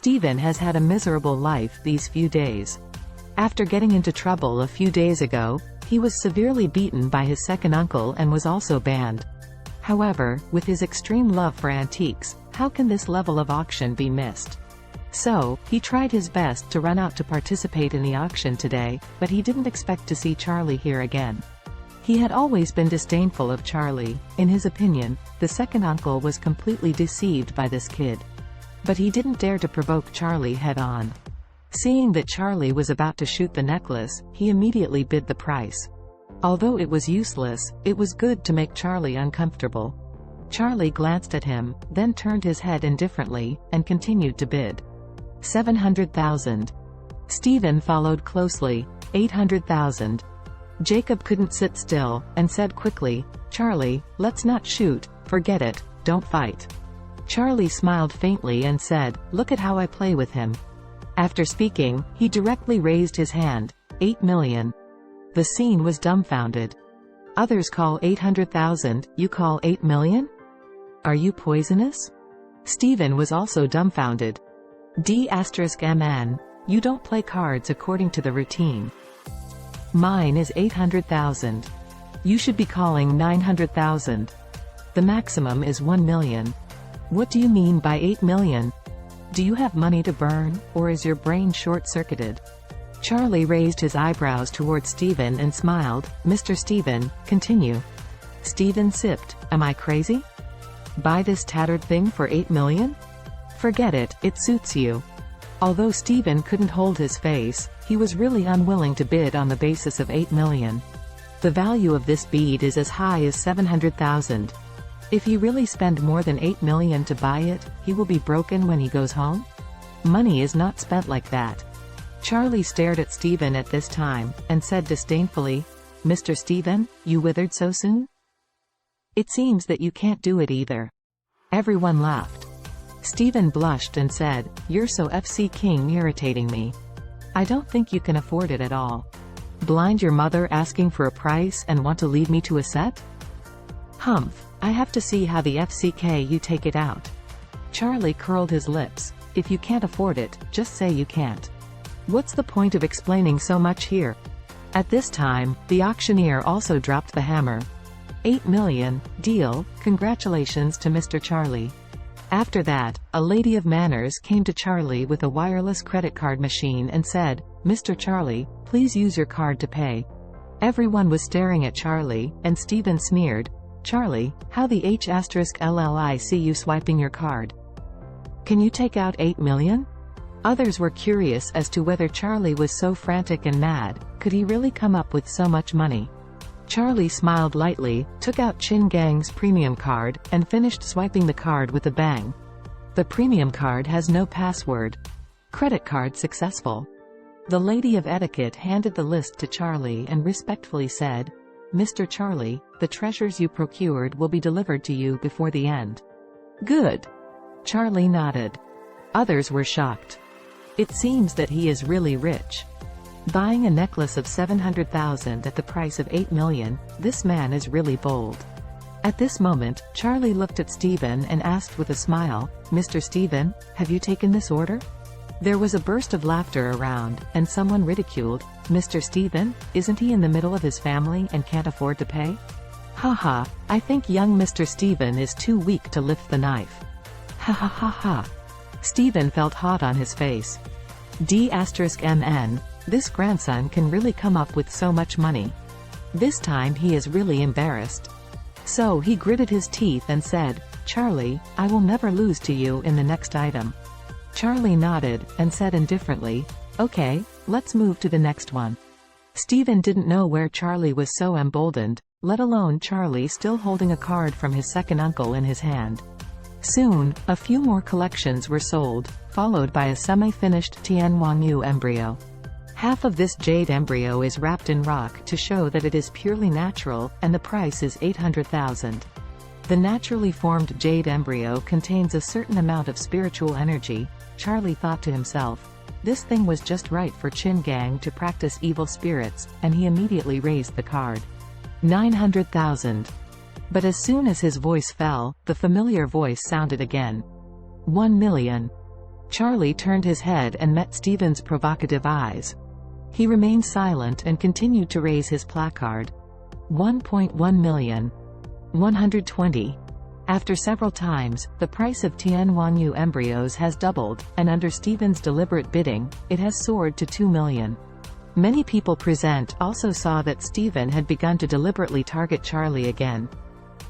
Stephen has had a miserable life these few days. After getting into trouble a few days ago, he was severely beaten by his second uncle and was also banned. However, with his extreme love for antiques, how can this level of auction be missed? So, he tried his best to run out to participate in the auction today, but he didn't expect to see Charlie here again. He had always been disdainful of Charlie. In his opinion, the second uncle was completely deceived by this kid. But he didn't dare to provoke Charlie head-on. Seeing that Charlie was about to shoot the necklace, he immediately bid the price. Although it was useless, it was good to make Charlie uncomfortable. Charlie glanced at him, then turned his head indifferently, and continued to bid. 700,000. Stephen followed closely. 800,000. Jacob couldn't sit still, and said quickly, "Charlie, let's not shoot, forget it, don't fight." Charlie smiled faintly and said, "Look at how I play with him." After speaking, he directly raised his hand. 8 million. The scene was dumbfounded. Others call 800,000, you call 8 million? Are you poisonous? Stephen was also dumbfounded. D*MN. You don't play cards according to the routine. Mine is 800,000. You should be calling 900,000. The maximum is 1 million. What do you mean by 8 million? Do you have money to burn, or is your brain short-circuited? Charlie raised his eyebrows towards Stephen and smiled. "Mr. Stephen, continue." Stephen sipped. "Am I crazy? Buy this tattered thing for 8 million? Forget it, it suits you." Although Stephen couldn't hold his face, he was really unwilling to bid on the basis of 8 million. The value of this bead is as high as 700,000. If he really spend more than 8 million to buy it, he will be broken when he goes home? Money is not spent like that. Charlie stared at Stephen at this time, and said disdainfully, "Mr. Stephen, you withered so soon? It seems that you can't do it either." Everyone laughed. Stephen blushed and said, "You're so FC King irritating me. I don't think you can afford it at all. Blind your mother asking for a price and want to lead me to a set? Humph, I have to see how the FCK you take it out." Charlie curled his lips. "If you can't afford it, just say you can't. What's the point of explaining so much here?" At this time, the auctioneer also dropped the hammer. 8 million, deal, congratulations to Mr. Charlie. After that, a lady of manners came to Charlie with a wireless credit card machine and said, "Mr. Charlie, please use your card to pay." Everyone was staring at Charlie, and Stephen sneered, "Charlie, how the H*LLI see you swiping your card? Can you take out 8 million? Others were curious as to whether Charlie was so frantic and mad, could he really come up with so much money? Charlie smiled lightly, took out Chin Gang's premium card, and finished swiping the card with a bang. The premium card has no password. Credit card successful. The lady of etiquette handed the list to Charlie and respectfully said, "Mr. Charlie, the treasures you procured will be delivered to you before the end." "Good." Charlie nodded. Others were shocked. It seems that he is really rich. Buying a necklace of 700,000 at the price of 8 million, this man is really bold. At this moment, Charlie looked at Stephen and asked with a smile, "Mr. Stephen, have you taken this order?" There was a burst of laughter around, and someone ridiculed, "Mr. Stephen, isn't he in the middle of his family and can't afford to pay? Haha, I think young Mr. Stephen is too weak to lift the knife." Ha ha ha ha. Stephen felt hot on his face. D*MN. This grandson can really come up with so much money. This time he is really embarrassed. So he gritted his teeth and said, "Charlie, I will never lose to you in the next item." Charlie nodded, and said indifferently, "Okay, let's move to the next one." Stephen didn't know where Charlie was so emboldened, let alone Charlie still holding a card from his second uncle in his hand. Soon, a few more collections were sold, followed by a semi-finished Tian Wangyu embryo. Half of this jade embryo is wrapped in rock to show that it is purely natural, and the price is 800,000. The naturally formed jade embryo contains a certain amount of spiritual energy. Charlie thought to himself, this thing was just right for Chin Gang to practice evil spirits, and he immediately raised the card. 900,000. But as soon as his voice fell, the familiar voice sounded again. 1 million. Charlie turned his head and met Steven's provocative eyes. He remained silent and continued to raise his placard. 1.1 million. 120. After several times, the price of Tianhuanyu embryos has doubled, and under Steven's deliberate bidding, it has soared to 2 million. Many people present also saw that Steven had begun to deliberately target Charlie again.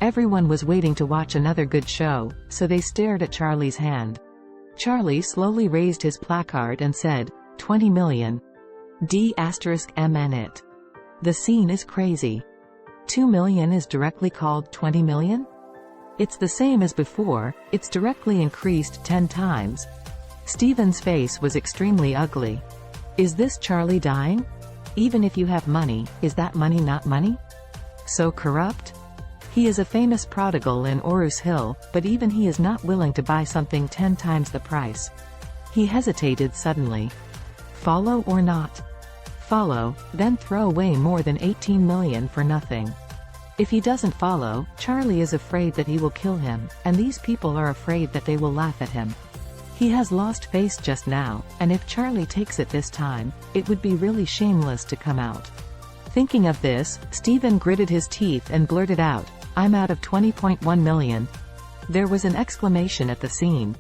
Everyone was waiting to watch another good show, so they stared at Charlie's hand. Charlie slowly raised his placard and said, 20 million. D***MN it. The scene is crazy. 2 million is directly called 20 million? It's the same as before, it's directly increased 10 times. Steven's face was extremely ugly. Is this Charlie dying? Even if you have money, is that money not money? So corrupt? He is a famous prodigal in Orus Hill, but even he is not willing to buy something 10 times the price. He hesitated suddenly. Follow or not? Follow, then throw away more than 18 million for nothing. If he doesn't follow, Charlie is afraid that he will kill him, and these people are afraid that they will laugh at him. He has lost face just now, and if Charlie takes it this time, it would be really shameless to come out. Thinking of this, Steven gritted his teeth and blurted out, I'm out of 20.1 million. There was an exclamation at the scene.